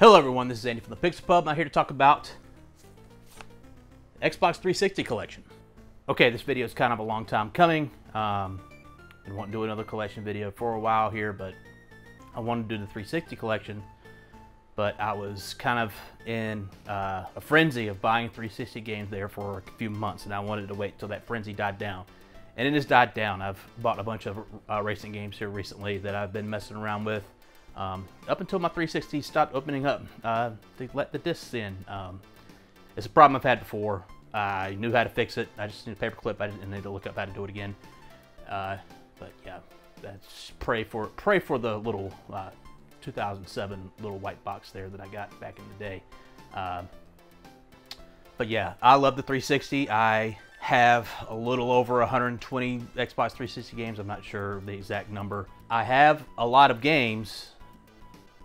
Hello everyone, this is Andy from the Pixel Pub. I'm here to talk about the Xbox 360 collection. Okay, this video is kind of a long time coming. Been wanting to do another collection video for a while here, but I wanted to do the 360 collection. But I was kind of in a frenzy of buying 360 games there for a few months, and I wanted to wait till that frenzy died down. And it has died down. I've bought a bunch of racing games here recently that I've been messing around with. Up until my 360 stopped opening up to let the discs in. It's a problem I've had before. I knew how to fix it. I just need a paper clip. I didn't need to look up how to do it again. But yeah, that's pray for the little 2007 little white box there that I got back in the day. But yeah, I love the 360. I have a little over 120 Xbox 360 games. I'm not sure the exact number. I have a lot of games,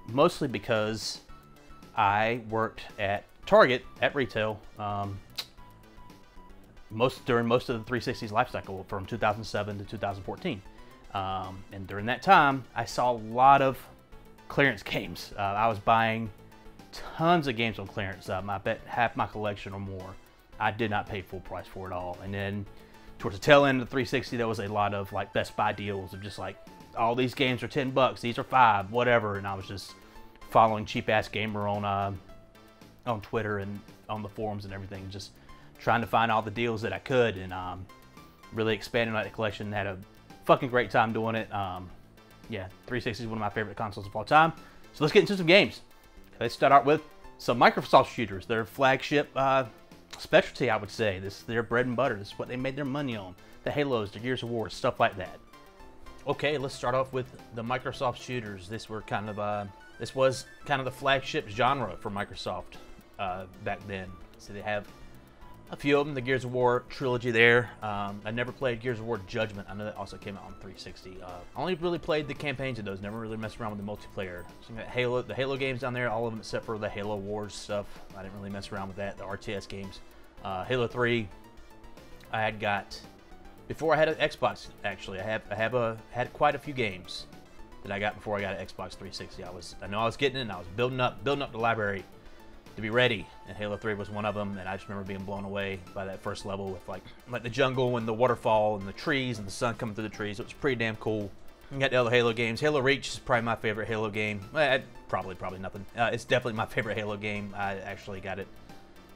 mostly because I worked at Target at retail during most of the 360's life cycle from 2007 to 2014. And during that time, I saw a lot of clearance games. I was buying tons of games on clearance. I bet half my collection or more. I did not pay full price for it all. And then towards the tail end of the 360, there was a lot of like Best Buy deals of just like, all these games are 10 bucks, these are 5, whatever. And I was just following Cheap Ass Gamer on Twitter and on the forums and everything, just trying to find all the deals that I could, and really expanding that collection. Had a fucking great time doing it. Yeah, 360 is one of my favorite consoles of all time. So let's get into some games. Let's start out with some Microsoft shooters. Their flagship specialty, I would say. This is their bread and butter. This is what they made their money on. The Halos, the Gears of War, stuff like that. Okay, let's start off with the Microsoft shooters. This was kind of the flagship genre for Microsoft back then. So they have a few of them. The Gears of War trilogy there. I never played Gears of War Judgment. I know that also came out on 360. I only really played the campaigns of those. Never really messed around with the multiplayer. So you got the Halo games down there, all of them except for the Halo Wars stuff. I didn't really mess around with that. The RTS games. Halo 3, I had got before I had an Xbox. Actually, I had quite a few games that I got before I got an Xbox 360. I know I was getting it, and I was building up the library to be ready, and Halo 3 was one of them. And I just remember being blown away by that first level with like the jungle and the waterfall and the trees and the sun coming through the trees. It was pretty damn cool. You got the other Halo games. Halo Reach is probably my favorite Halo game. Probably nothing. It's definitely my favorite Halo game. I actually got it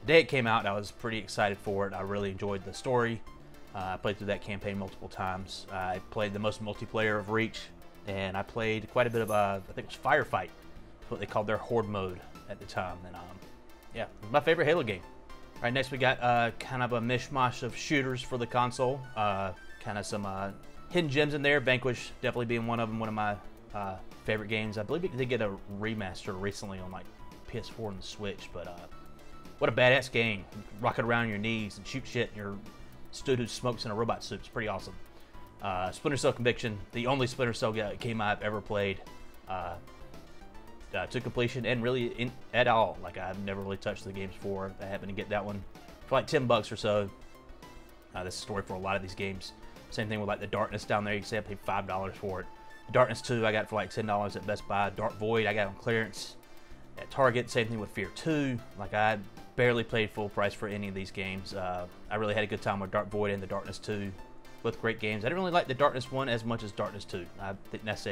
the day it came out. I was pretty excited for it. I really enjoyed the story. I played through that campaign multiple times. I played the most multiplayer of Reach, and I played quite a bit of, I think it was Firefight. That's what they called their Horde mode at the time. And yeah, my favorite Halo game. All right, next we got kind of a mishmash of shooters for the console. Kind of some hidden gems in there. Vanquish definitely being one of them. One of my favorite games. I believe it did get a remaster recently on like PS4 and the Switch. But what a badass game! Rocking around on your knees and shoot shit. And you're dude who smokes in a robot suit. It's pretty awesome. Splinter Cell Conviction, the only Splinter Cell game I've ever played to completion, and really at all. Like, I've never really touched the games before. I happened to get that one for like 10 bucks or so. This is a story for a lot of these games. Same thing with like the Darkness down there. You can say I paid $5 for it. Darkness 2 I got for like $10 at Best Buy. Dark Void I got on clearance at Target. Same thing with Fear 2. Like, I barely paid full price for any of these games. I really had a good time with Dark Void and the Darkness 2. Both great games. I didn't really like the Darkness 1 as much as Darkness 2. I think that's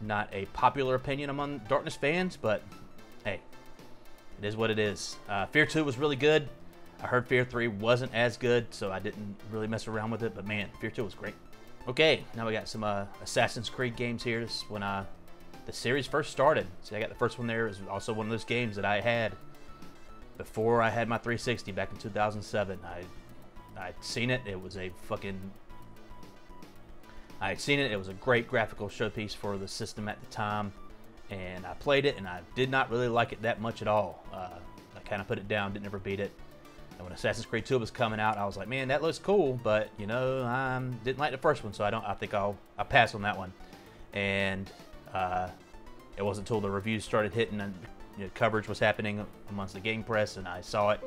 not a popular opinion among Darkness fans, but hey, it is what it is. Fear 2 was really good. I heard Fear 3 wasn't as good, so I didn't really mess around with it, but man, Fear 2 was great. Okay, now we got some Assassin's Creed games here. This is when the series first started. See, I got the first one there. It was also one of those games that I had before I had my 360 back in 2007. I'd seen it. It was a great graphical showpiece for the system at the time, and I played it, and I did not really like it that much at all. I kind of put it down, didn't ever beat it. And when Assassin's Creed 2 was coming out, I was like, man, that looks cool, but you know, I didn't like the first one, so I think I'll pass on that one. And it wasn't until the reviews started hitting and coverage was happening amongst the game press, and I saw it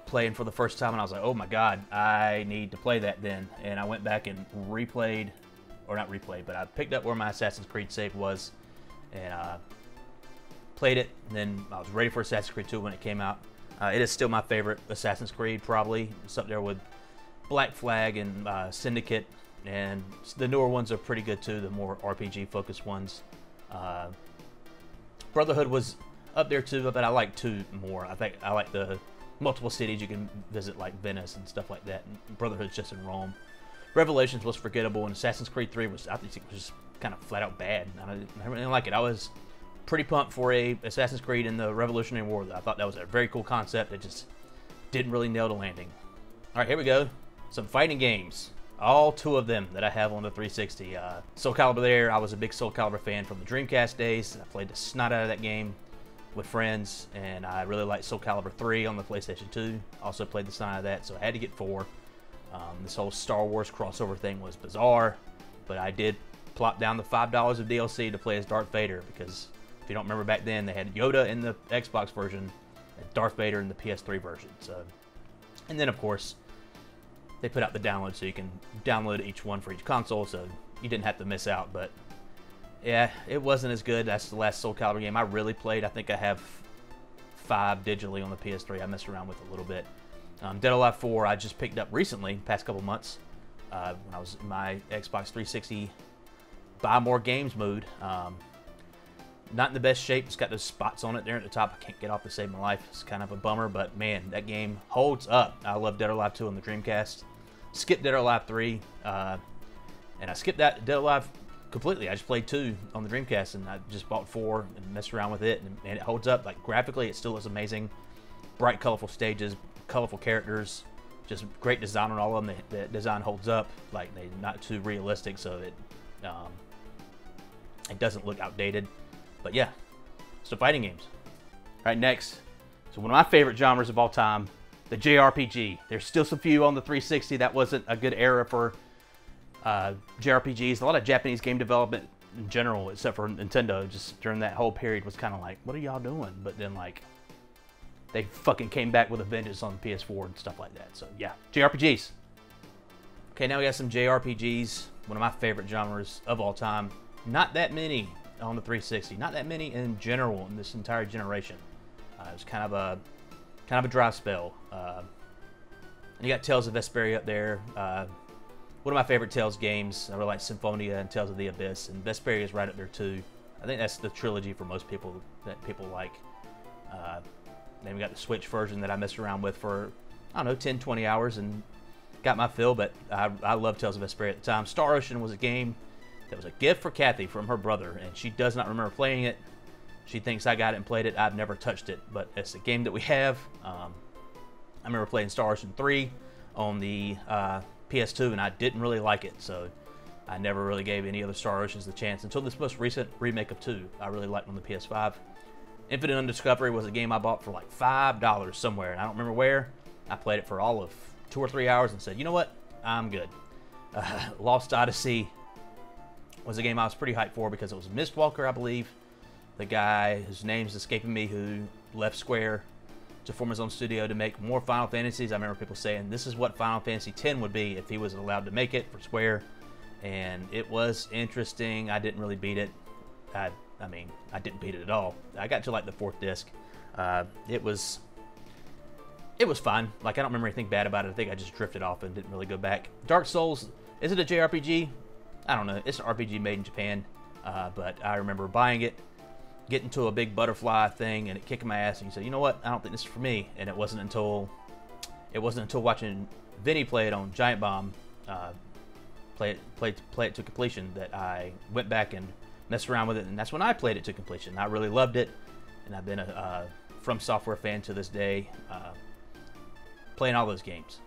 playing for the first time, and I was like, oh my god, I need to play that then. And I went back and replayed, or not replayed, but I picked up where my Assassin's Creed save was and played it. And then I was ready for Assassin's Creed 2 when it came out. It is still my favorite Assassin's Creed, probably. It's up there with Black Flag and Syndicate, and the newer ones are pretty good too, the more RPG-focused ones. Brotherhood was up there too, but I like 2 more. I think I like the multiple cities you can visit, like Venice and stuff like that. And Brotherhood's just in Rome. Revelations was forgettable, and Assassin's Creed 3 was, I think it was just kind of flat out bad. I didn't really like it. I was pretty pumped for a Assassin's Creed in the Revolutionary War. I thought that was a very cool concept. It just didn't really nail the landing. All right, here we go. Some fighting games. All 2 of them that I have on the 360. Soul Calibur there. I was a big Soul Calibur fan from the Dreamcast days. I played the snot out of that game with friends, and I really liked Soul Calibur 3 on the PlayStation 2. Also played the snot out of that, so I had to get 4. This whole Star Wars crossover thing was bizarre, but I did plop down the $5 of DLC to play as Darth Vader, because if you don't remember back then, they had Yoda in the Xbox version and Darth Vader in the PS3 version. So, and then of course they put out the download, so you can download each one for each console, so you didn't have to miss out. But yeah, it wasn't as good. That's the last Soul Calibur game I really played. I think I have 5 digitally on the PS3. I messed around with a little bit. Dead or Alive 4 I just picked up recently, past couple months, when I was in my Xbox 360 buy more games mood. Not in the best shape. It's got those spots on it there at the top I can't get off to save my life. It's kind of a bummer, but man, that game holds up. I love Dead or Alive 2 on the Dreamcast. Skipped Dead or Alive 3, and I skipped that Dead or Alive completely. I just played 2 on the Dreamcast, and I just bought 4 and messed around with it, and it holds up. Like, graphically, it still is amazing. Bright, colorful stages, colorful characters, just great design on all of them. The design holds up. Like, they're not too realistic, so it doesn't look outdated. But yeah, so fighting games. All right, next. So one of my favorite genres of all time, the JRPG. There's still some few on the 360. That wasn't a good era for JRPGs. A lot of Japanese game development in general, except for Nintendo, just during that whole period was kind of like, what are y'all doing? But then, like, they fucking came back with a vengeance on the PS4 and stuff like that. So yeah, JRPGs. Okay, now we got some JRPGs, one of my favorite genres of all time. Not that many on the 360, not that many in general in this entire generation. It was kind of a dry spell. And you got Tales of Vesperia up there. One of my favorite Tales games. I really like Symphonia and Tales of the Abyss, and Vesperia is right up there too. I think that's the trilogy for most people that people like. Then we got the Switch version that I messed around with for, I don't know, 10, 20 hours and got my fill, but I love Tales of Vesperia at the time. Star Ocean was a game that was a gift for Kathy from her brother, and she does not remember playing it. She thinks I got it and played it. I've never touched it, but it's a game that we have. I remember playing Star Ocean 3 on the PS2, and I didn't really like it, so I never really gave any other Star Oceans the chance until this most recent remake of 2. I really liked on the PS5. Infinite Undiscovery was a game I bought for like $5 somewhere, and I don't remember where. I played it for all of 2 or 3 hours and said, you know what, I'm good. Lost Odyssey was a game I was pretty hyped for because it was Mistwalker, I believe. The guy whose name's escaping me, who left Square to form his own studio to make more Final Fantasies. I remember people saying this is what Final Fantasy X would be if he was allowed to make it for Square. And it was interesting. I didn't really beat it. I mean, I didn't beat it at all. I got to like the 4th disc. It was fine. Like, I don't remember anything bad about it. I think I just drifted off and didn't really go back. Dark Souls, is it a JRPG? I don't know. It's an RPG made in Japan. But I remember buying it, getting to a big butterfly thing, and it kicking my ass. And you said, you know what? I don't think this is for me. And it wasn't until watching Vinny play it on Giant Bomb, play it to completion, that I went back and messed around with it, and that's when I played it to completion. I really loved it, and I've been a From Software fan to this day, playing all those games.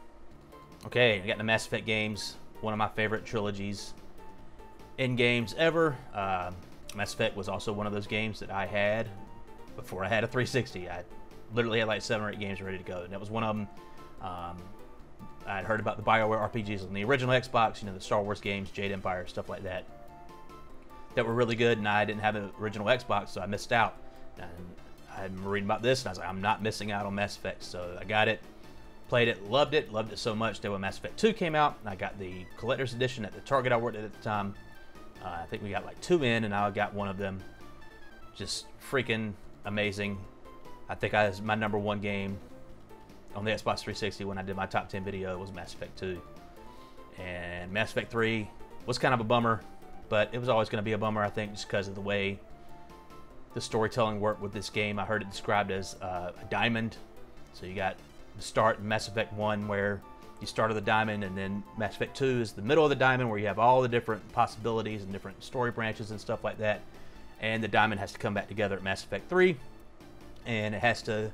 Okay, I got the Mass Effect games, one of my favorite trilogies in games ever. Mass Effect was also one of those games that I had before I had a 360. I literally had like 7 or 8 games ready to go, and that was one of them. I had heard about the BioWare RPGs on the original Xbox, you know, the Star Wars games, Jade Empire, stuff like that, that were really good, and I didn't have an original Xbox, so I missed out. And I'm reading about this, and I was like, I'm not missing out on Mass Effect. So I got it, played it so much that when Mass Effect 2 came out, and I got the collector's edition at the Target I worked at the time. I think we got like 2 in, and I got one of them. Just freaking amazing. I think I was my #1 game on the Xbox 360 when I did my top 10 video was Mass Effect 2. And Mass Effect 3 was kind of a bummer, but it was always going to be a bummer, I think, just because of the way the storytelling worked with this game. I heard it described as a diamond. So you got the start in Mass Effect 1 where you start at the diamond, and then Mass Effect 2 is the middle of the diamond where you have all the different possibilities and different story branches and stuff like that. And the diamond has to come back together at Mass Effect 3, and it has to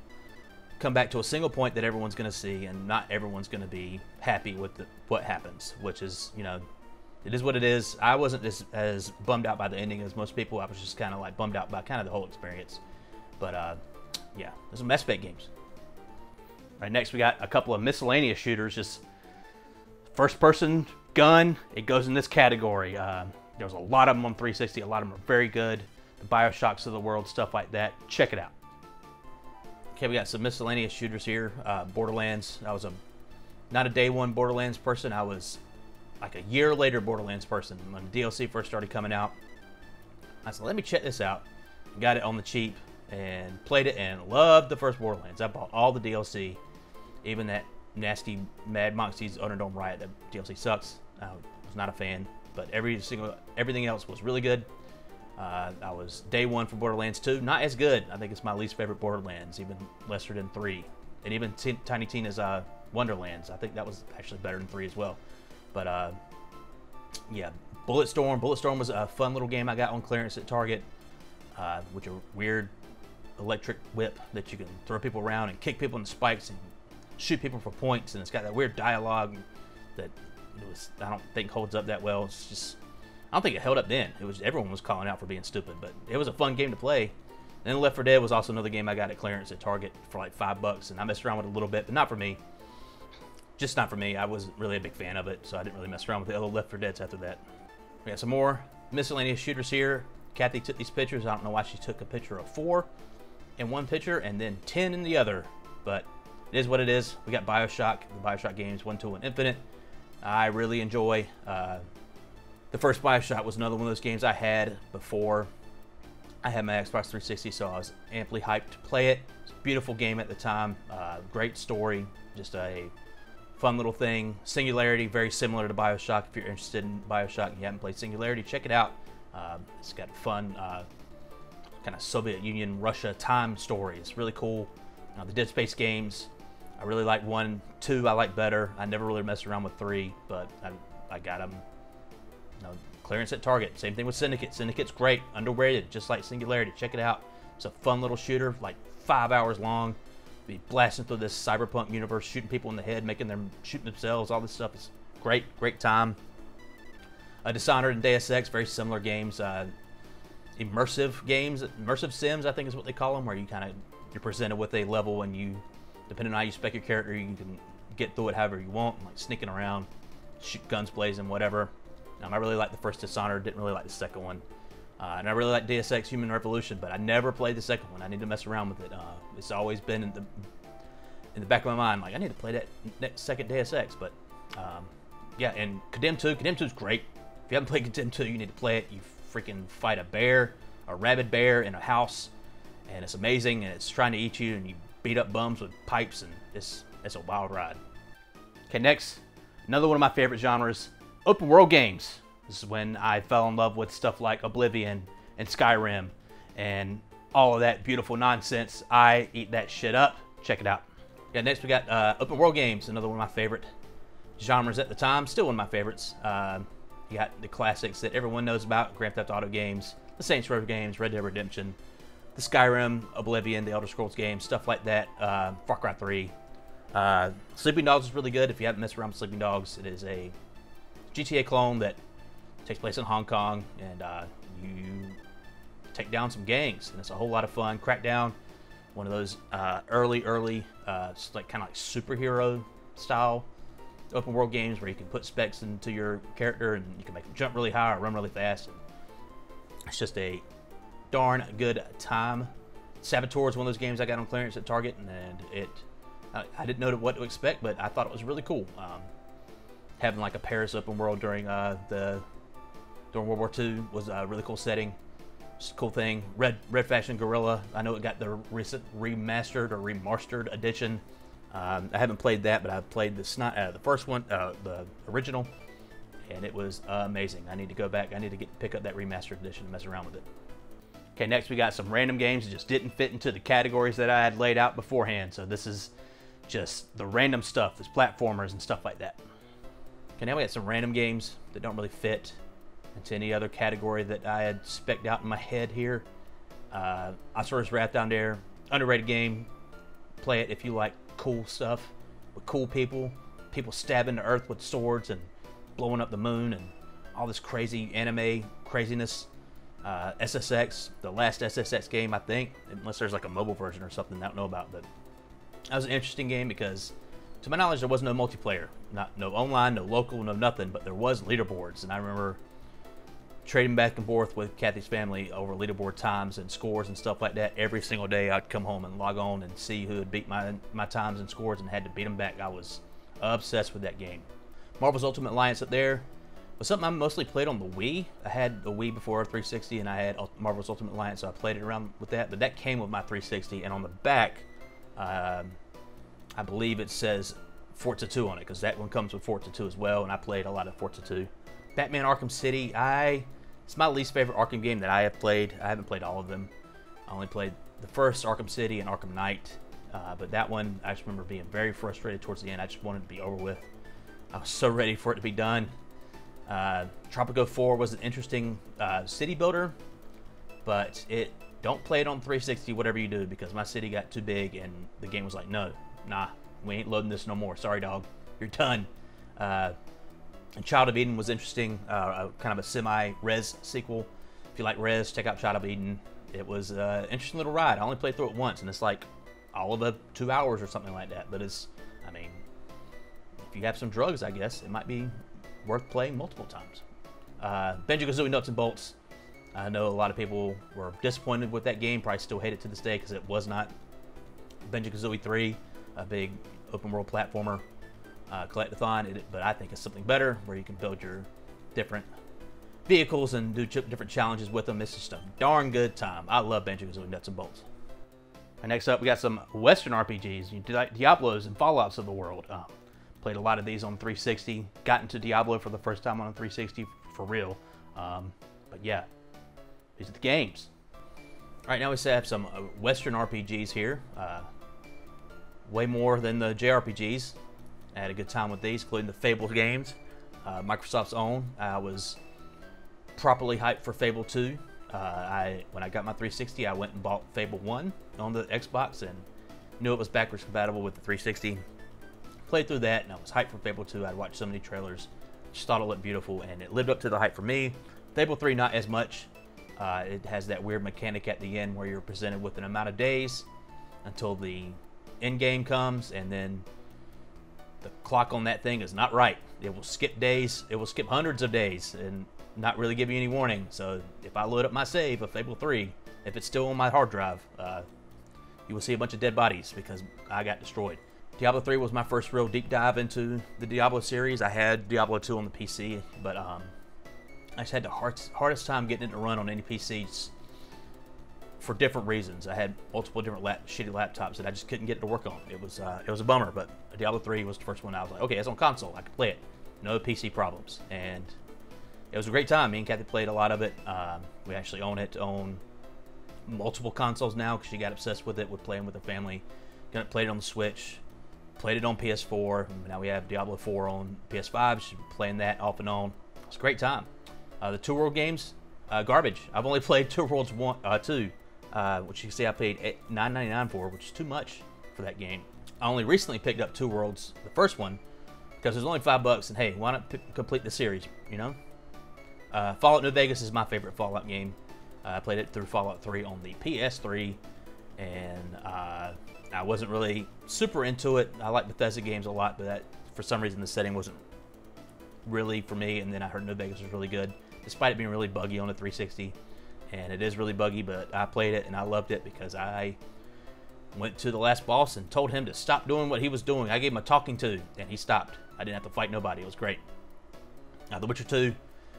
come back to a single point that everyone's going to see, and not everyone's going to be happy with what happens, which is, you know, it is what it is. I wasn't as bummed out by the ending as most people. I was just kind of like bummed out by kind of the whole experience. But yeah, there's some Mass Effect games. All right, next we got a couple of miscellaneous shooters, just first-person gun. It goes in this category. There's a lot of them on 360. A lot of them are very good. The BioShocks of the world, stuff like that. Check it out. Okay, we got some miscellaneous shooters here. Borderlands. I was not a day one Borderlands person. I was like a year later Borderlands person when DLC first started coming out. I said, let me check this out. Got it on the cheap and played it and loved the first Borderlands. I bought all the DLC, even that nasty Mad Moxie's Underdome Riot. That DLC sucks. I was not a fan, but everything else was really good. I was day one for Borderlands 2. Not as good. I think it's my least favorite Borderlands, even lesser than 3. And even Tiny Tina's Wonderlands. I think that was actually better than 3 as well. But yeah, Bulletstorm. Bulletstorm was a fun little game I got on clearance at Target, with a weird electric whip that you can throw people around and kick people in the spikes and shoot people for points. And it's got that weird dialogue that I don't think holds up that well. It's just, I don't think it held up then. It was, everyone was calling out for being stupid, but it was a fun game to play. And then Left 4 Dead was also another game I got at clearance at Target for like $5, and I messed around with it a little bit, but not for me. Just not for me. I wasn't really a big fan of it, so I didn't really mess around with the other Left 4 Deads after that. We got some more miscellaneous shooters here. Kathy took these pictures. I don't know why she took a picture of 4 in one picture and then 10 in the other, but it is what it is. We got BioShock, the BioShock games 1, 2, and Infinite. I really enjoy. The first BioShock was another one of those games I had before I had my Xbox 360, so I was amply hyped to play it. It's a beautiful game at the time. Great story. Just a fun little thing. Singularity, very similar to BioShock. If you're interested in BioShock and you haven't played Singularity, check it out. It's got a fun kind of Soviet Union, Russia time story. It's really cool. The Dead Space games, I really like 1, 2 I like better. I never really messed around with 3, but I got them, you know, clearance at Target. Same thing with Syndicate. Syndicate's great, underrated, just like Singularity. Check it out. It's a fun little shooter, like 5 hours long. Be blasting through this cyberpunk universe, shooting people in the head, making them shoot themselves. All this stuff is great, great time. Dishonored and Deus Ex, very similar games. Immersive games, immersive sims, I think is what they call them, where you're presented with a level, and you, depending on how you spec your character, you can get through it however you want, like sneaking around, shoot guns blazing, whatever. I really like the first Dishonored, didn't really like the second one. And I really like Deus Ex Human Revolution, but I never played the second one. I need to mess around with it. It's always been in the back of my mind, like I need to play that second Deus Ex. But yeah, and Condemned 2. Condemned 2 is great. If you haven't played Condemned 2, you need to play it. You freaking fight a bear, a rabid bear in a house, and it's amazing, and it's trying to eat you, and you beat up bums with pipes, and it's a wild ride. Okay, next, another one of my favorite genres, open world games. This is when I fell in love with stuff like Oblivion and Skyrim and all of that beautiful nonsense. I eat that shit up. Check it out. Yeah, next we got open world games, another one of my favorite genres at the time, still one of my favorites. You got the classics that everyone knows about, Grand Theft Auto games, the Saints Row games, Red Dead Redemption, the Skyrim, Oblivion, the Elder Scrolls games, stuff like that, Far Cry 3. Sleeping Dogs is really good. If you haven't messed around with Sleeping Dogs, it is a GTA clone that takes place in Hong Kong, and you take down some gangs, and it's a whole lot of fun. Crackdown, one of those early, like kind of like superhero style open world games where you can put specs into your character and you can make them jump really high or run really fast. And it's just a darn good time. Saboteur is one of those games I got on clearance at Target, and I didn't know what to expect, but I thought it was really cool. Having like a Paris open world during World War II was a really cool setting. Just a cool thing. Red Faction Guerrilla. I know it got the recent remastered or remastered edition. I haven't played that, but I've played the first one, the original, and it was amazing. I need to go back. I need to pick up that remastered edition and mess around with it. Okay, next we got some random games that just didn't fit into the categories that I had laid out beforehand. So this is just the random stuff. There's platformers and stuff like that. Okay, now we got some random games that don't really fit into any other category that I had spec'd out in my head here. I sort of wrapped down there. Underrated game. Play it if you like cool stuff with cool people. People stabbing the earth with swords and blowing up the moon and all this crazy anime craziness. SSX, the last SSX game, I think, unless there's like a mobile version or something I don't know about, but that was an interesting game because, to my knowledge, there was no multiplayer, no online, no local, no nothing, but there was leaderboards, and I remember trading back and forth with Kathy's family over leaderboard times and scores and stuff like that. Every single day I'd come home and log on and see who had beat my times and scores and had to beat them back. I was obsessed with that game. Marvel's Ultimate Alliance up there was something I mostly played on the Wii. I had the Wii before 360 and I had Marvel's Ultimate Alliance, so I played it around with that, but that came with my 360, and on the back, I believe it says Forza 2 on it, because that one comes with Forza 2 as well, and I played a lot of Forza 2. Batman Arkham City, it's my least favorite Arkham game that I have played. I haven't played all of them. I only played the first Arkham City and Arkham Knight, but that one, I just remember being very frustrated towards the end. I just wanted it to be over with. I was so ready for it to be done. Tropico 4 was an interesting city builder, but don't play it on 360 whatever you do, because my city got too big and the game was like, nah, we ain't loading this no more. Sorry, dog, you're done. And Child of Eden was interesting, kind of a semi-Rez sequel. If you like Rez, check out Child of Eden. It was an interesting little ride. I only played through it once, and it's like all of 2 hours or something like that. But I mean, if you have some drugs, I guess, it might be worth playing multiple times. Banjo-Kazooie Nuts and Bolts. I know a lot of people were disappointed with that game, probably still hate it to this day because it was not Banjo-Kazooie 3, a big open world platformer collectathon, but I think it's something better where you can build your different vehicles and do different challenges with them. It's just a darn good time. I love Banjo-Kazooie Nuts and Bolts. And next up, we got some Western RPGs, like Diablos and Fallouts of the world. Played a lot of these on 360. Got into Diablo for the first time on 360 for real. But yeah, these are the games. All right, now we have some Western RPGs here. Way more than the JRPGs. I had a good time with these, including the Fable games. Microsoft's own. I was properly hyped for Fable 2. When I got my 360, I went and bought Fable 1 on the Xbox and knew it was backwards compatible with the 360. Played through that, and I was hyped for Fable 2. I'd watched so many trailers. Just thought it looked beautiful, and it lived up to the hype for me. Fable 3, not as much. It has that weird mechanic at the end where you're presented with an amount of days until the end game comes, and then the clock on that thing is not right. It will skip days. It will skip hundreds of days and not really give you any warning. So if I load up my save of Fable 3, if it's still on my hard drive, you will see a bunch of dead bodies because I got destroyed. Diablo 3 was my first real deep dive into the Diablo series. I had Diablo 2 on the PC, but I just had the hardest time getting it to run on any PCs for different reasons. I had multiple different shitty laptops that I just couldn't get it to work on. It was a bummer, but Diablo 3 was the first one I was like, okay, it's on console, I can play it. No PC problems. And it was a great time. Me and Kathy played a lot of it. We actually own it on multiple consoles now because she got obsessed with it, with playing with the family. Played it on the Switch, played it on PS4. Now we have Diablo 4 on PS5. She's playing that off and on. It's a great time. The Two World games, garbage. I've only played Two Worlds 2, which you can see I paid $9.99 for, which is too much for that game. I only recently picked up Two Worlds, the first one, because it was only $5, and hey, why not complete the series, you know? Fallout New Vegas is my favorite Fallout game. I played it through Fallout 3 on the PS3, and I wasn't really super into it. I like Bethesda games a lot, but that, for some reason, the setting wasn't really for me, and then I heard New Vegas was really good, despite it being really buggy on the 360. And it is really buggy, but I played it and I loved it because I went to the last boss and told him to stop doing what he was doing. I gave him a talking to, and he stopped. I didn't have to fight nobody. It was great. The Witcher 2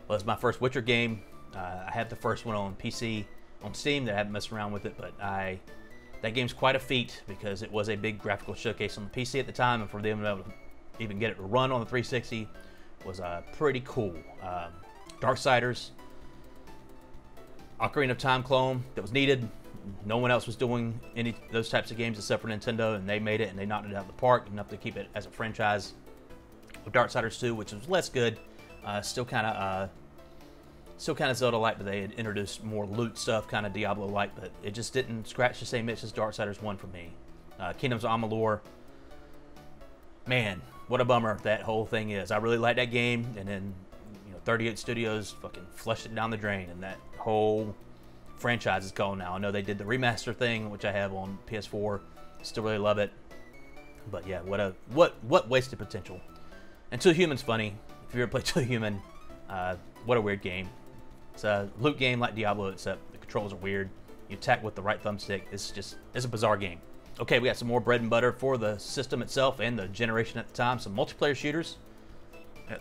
was my first Witcher game. I had the first one on PC on Steam that I haven't messed around with it, but that game's quite a feat because it was a big graphical showcase on the PC at the time, and for them to be able to even get it to run on the 360 was pretty cool. Darksiders, Ocarina of Time clone that was needed. No one else was doing any of those types of games except for Nintendo, and they made it and they knocked it out of the park enough to keep it as a franchise. With Darksiders 2, which was less good, still kind of Zelda-like, but they had introduced more loot stuff, kind of Diablo-like, but it just didn't scratch the same itch as Darksiders 1 for me. Kingdoms of Amalur, man, what a bummer that whole thing is. I really liked that game, and then 38 Studios fucking flushed it down the drain, and that whole franchise is gone now. I know they did the remaster thing, which I have on PS4. Still really love it, but yeah, what wasted potential. And Two Human's funny. If you ever played Two Human, what a weird game. It's a loot game like Diablo, except the controls are weird. You attack with the right thumbstick. It's a bizarre game. Okay, we got some more bread and butter for the system itself and the generation at the time. Some multiplayer shooters.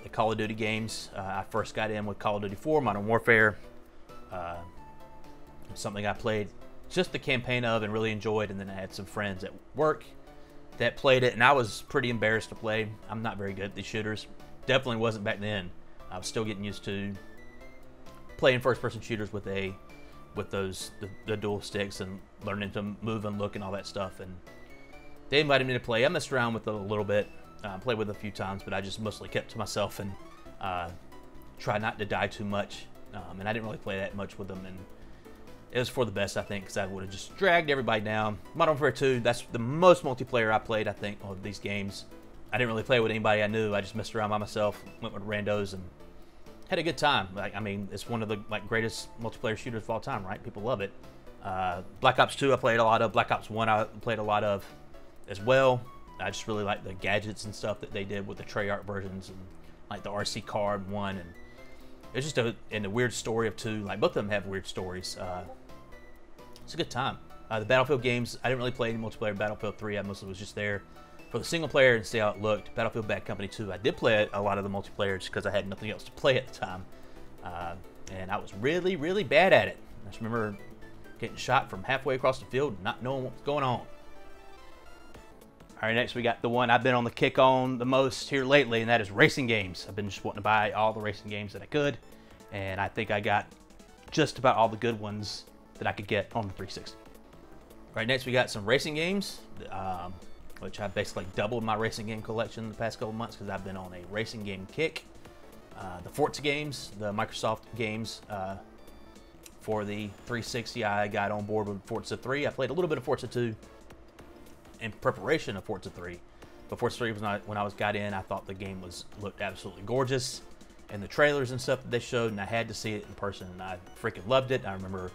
The Call of Duty games. I first got in with Call of Duty 4, Modern Warfare. Something I played just the campaign of and really enjoyed, and then I had some friends at work that played it, and I was pretty embarrassed to play. I'm not very good at these shooters. Definitely wasn't back then. I was still getting used to playing first-person shooters with the dual sticks and learning to move and look and all that stuff. And they invited me to play. I messed around with it a little bit, played with it a few times, but I just mostly kept to myself and tried not to die too much. And I didn't really play that much with them, and it was for the best, I think, because I would have just dragged everybody down. Modern Warfare 2, that's the most multiplayer I played, I think, of these games. I didn't really play with anybody I knew. I just messed around by myself, went with randos, and had a good time. I mean, it's one of the greatest multiplayer shooters of all time, right? People love it. Black Ops 2 I played a lot of. Black Ops 1 I played a lot of as well. I just really like the gadgets and stuff that they did with the Treyarch versions, and like the RC card one, and it's just a weird story of 2. Like, both of them have weird stories. It's a good time. The Battlefield games, I didn't really play any multiplayer. Battlefield 3, I mostly was just there for the single player and see how it looked. Battlefield Bad Company 2, I did play a lot of the multiplayer just because I had nothing else to play at the time. And I was really, really bad at it. I just remember getting shot from halfway across the field and not knowing what was going on. All right, next we got the one I've been on the kick on the most here lately, and that is racing games. I've been just wanting to buy all the racing games that I could, and I think I got just about all the good ones that I could get on the 360. All right, next we got some racing games, which I basically doubled my racing game collection the past couple months because I've been on a racing game kick. The Forza games, the Microsoft games for the 360, I got on board with Forza 3. I played a little bit of Forza 2 in preparation of Forza 3. But Forza 3 was not, when I got in, I thought the game looked absolutely gorgeous. And the trailers and stuff that they showed, and I had to see it in person, and I freaking loved it. I remember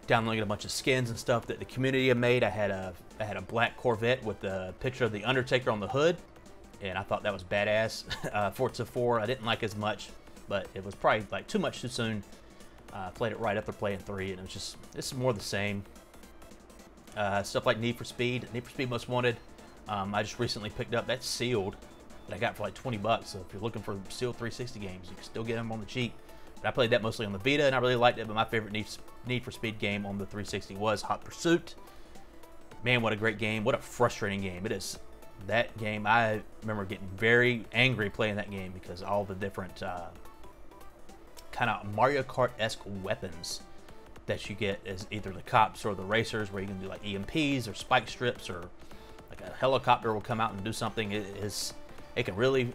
downloading a bunch of skins and stuff that the community had made. I had a black Corvette with the picture of the Undertaker on the hood, and I thought that was badass. Forza 4 I didn't like as much, but it was probably like too much too soon. Played it right after playing 3, and it was just, this is more the same. Stuff like Need for Speed Most Wanted. I just recently picked up, that's sealed, that I got for like 20 bucks. So if you're looking for sealed 360 games, you can still get them on the cheap. But I played that mostly on the Vita, and I really liked it. But my favorite Need for Speed game on the 360 was Hot Pursuit. Man, what a great game. What a frustrating game it is. That game, I remember getting very angry playing that game because all the different kind of Mario Kart-esque weapons that you get as either the cops or the racers, where you can do like EMPs or spike strips, or like a helicopter will come out and do something. It can really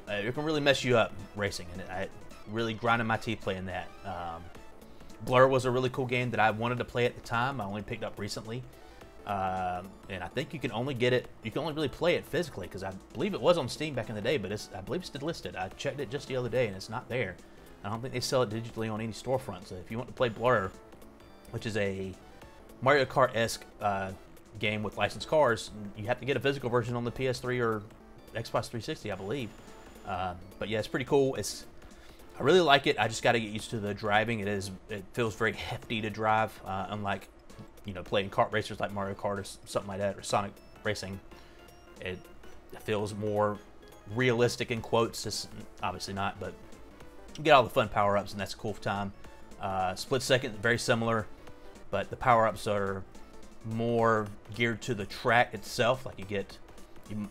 mess you up racing, and I really grinded my teeth playing that. Blur was a really cool game that I wanted to play at the time. I only picked up recently, and I think you can only get it. You can only really play it physically, because I believe it was on Steam back in the day, but I believe it's still listed. I checked it just the other day, and it's not there. I don't think they sell it digitally on any storefront. So if you want to play Blur, which is a Mario Kart-esque game with licensed cars, you have to get a physical version on the PS3 or Xbox 360, I believe. But yeah, it's pretty cool. I really like it. I just got to get used to the driving. It feels very hefty to drive, unlike playing kart racers like Mario Kart or something like that, or Sonic Racing. It feels more realistic in quotes. It's obviously not, but you get all the fun power-ups, and that's a cool time. Split Second, very similar. but the power-ups are more geared to the track itself. Like you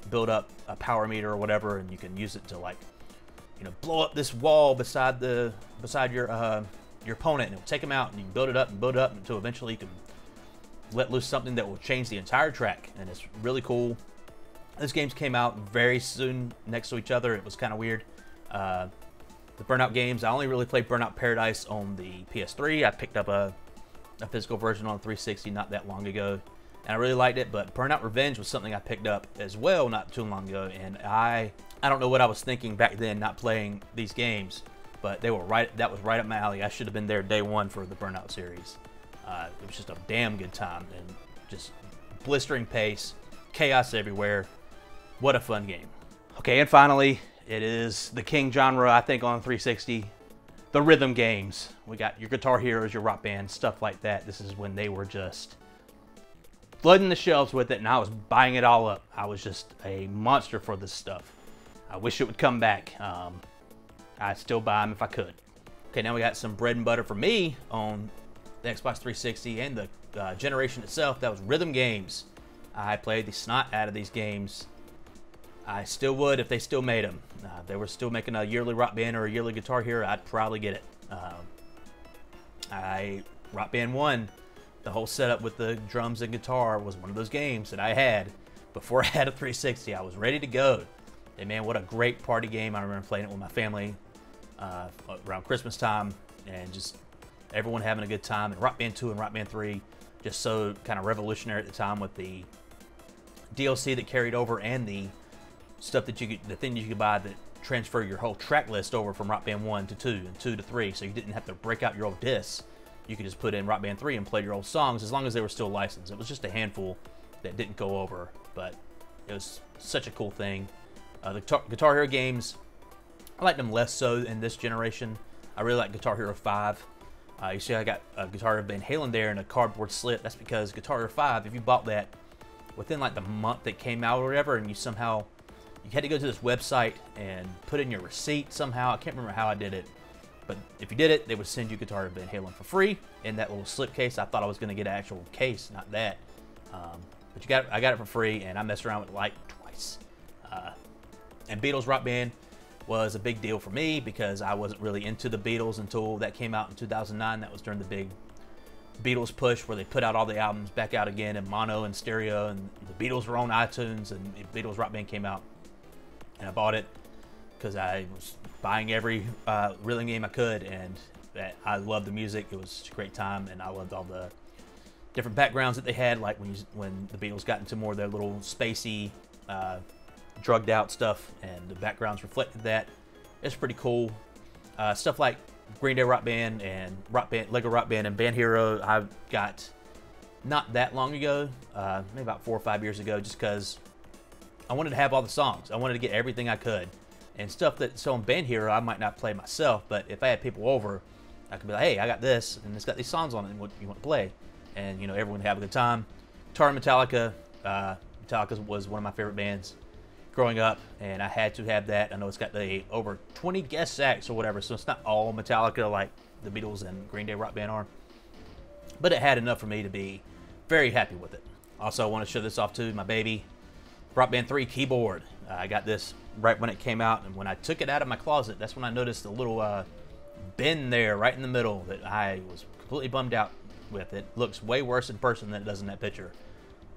build up a power meter or whatever, and you can use it to, like, you know, blow up this wall beside your opponent, and it'll take them out, and you can build it up until eventually you can let loose something that will change the entire track, and it's really cool. These games came out very soon next to each other. It was kind of weird. The Burnout games, I only really played Burnout Paradise on the PS3. I picked up a physical version on the 360 not that long ago, and I really liked it. But Burnout Revenge was something I picked up as well not too long ago, and I don't know what I was thinking back then not playing these games, but they were right. That was right up my alley. I should have been there day one for the Burnout series. It was just a damn good time, and just blistering pace, chaos everywhere. What a fun game. Okay, and finally, it is the king genre, I think, on 360. The rhythm games. We got your Guitar Heroes, your Rock Band, stuff like that. This is when they were just flooding the shelves with it, and I was buying it all up. I was just a monster for this stuff. I wish it would come back. I'd still buy them if I could. Okay, now we got some bread and butter for me on the Xbox 360 and the generation itself. That was rhythm games. I played the snot out of these games. I still would if they still made them. If they were still making a yearly Rock Band or a yearly Guitar Hero, I'd probably get it. Rock Band 1, the whole setup with the drums and guitar was one of those games that I had before I had a 360. I was ready to go. And man, what a great party game. I remember playing it with my family around Christmas time, and just everyone having a good time. And Rock Band 2 and Rock Band 3, just so kind of revolutionary at the time with the DLC that carried over and the stuff that the thing you could buy that transfer your whole track list over from Rock Band 1 to 2 and 2 to 3, so you didn't have to break out your old discs. You could just put in Rock Band 3 and play your old songs as long as they were still licensed. It was just a handful that didn't go over, but it was such a cool thing. The Guitar Hero games, I like them less so in this generation. I really like Guitar Hero 5. You see I got a Guitar Hero Van Halen there and a cardboard slip. That's because Guitar Hero 5, if you bought that within like the month that came out or whatever, and you had to go to this website and put in your receipt somehow. I can't remember how I did it, but if you did it, they would send you Guitar Hero Van Halen for free in that little slip case. I thought I was going to get an actual case, not that. But I got it for free, and I messed around with it like twice. And Beatles Rock Band was a big deal for me because I wasn't really into the Beatles until that came out in 2009. That was during the big Beatles push where they put out all the albums back out again in mono and stereo, and the Beatles were on iTunes, and Beatles Rock Band came out. And I bought it because I was buying every rhythm game I could, and I loved the music. It was such a great time, and I loved all the different backgrounds that they had, like when the Beatles got into more of their little spacey, drugged out stuff, and the backgrounds reflected that. It's pretty cool. Stuff like Green Day Rock Band and Lego Rock Band and Band Hero I got not that long ago, maybe about 4 or 5 years ago, just because I wanted to have all the songs. I wanted to get everything I could. And stuff so on Band Hero, I might not play myself, but if I had people over, I could be like, hey, I got this, and it's got these songs on it, and what you want to play. And, you know, everyone would have a good time. Guitar Metallica. Metallica was one of my favorite bands growing up, and I had to have that. I know it's got the over 20 guest acts or whatever, so it's not all Metallica like the Beatles and Green Day Rock Band are. But it had enough for me to be very happy with it. Also, I want to show this off to my baby. Rock Band 3 keyboard. I got this right when it came out, and when I took it out of my closet, that's when I noticed a little bend there right in the middle that I was completely bummed out with. It looks way worse in person than it does in that picture.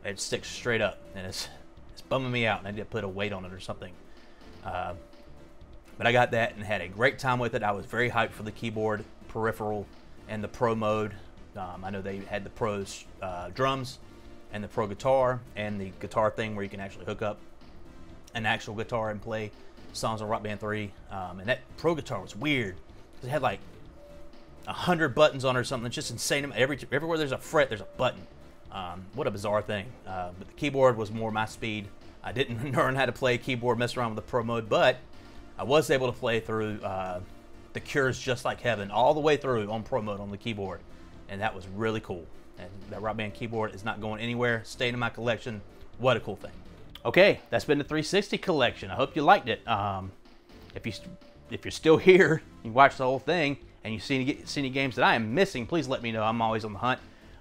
It sticks straight up, and it's bumming me out, and I need to put a weight on it or something. But I got that and had a great time with it. I was very hyped for the keyboard, peripheral, and the Pro mode. I know they had the Pro drums and the Pro guitar and the guitar thing where you can actually hook up an actual guitar and play songs on Rock Band 3. And that Pro guitar was weird. It had like 100 buttons on it or something. It's just insane. Everywhere there's a fret, there's a button. What a bizarre thing. But the keyboard was more my speed. I didn't learn how to play keyboard, mess around with the Pro mode, but I was able to play through The Cure's Just Like Heaven all the way through on Pro mode on the keyboard. And that was really cool. And that Rock Band keyboard is not going anywhere, staying in my collection. What a cool thing. Okay, that's been the 360 collection. I hope you liked it. If you're still here, you watched the whole thing, and you see any games that I am missing, please let me know. I'm always on the hunt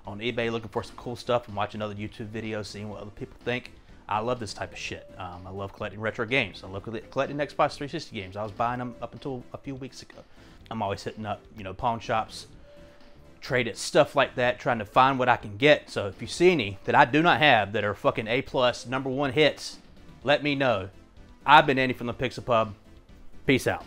on eBay looking for some cool stuff and watching other YouTube videos, seeing what other people think. I love this type of shit. I love collecting retro games. I love collecting Xbox 360 games. I was buying them up until a few weeks ago. I'm always hitting up, you know, pawn shops, trade it, stuff like that, trying to find what I can get. So if you see any that I do not have that are fucking A+ #1 hits, let me know. I've been Andy from the Pixel Pub. Peace out.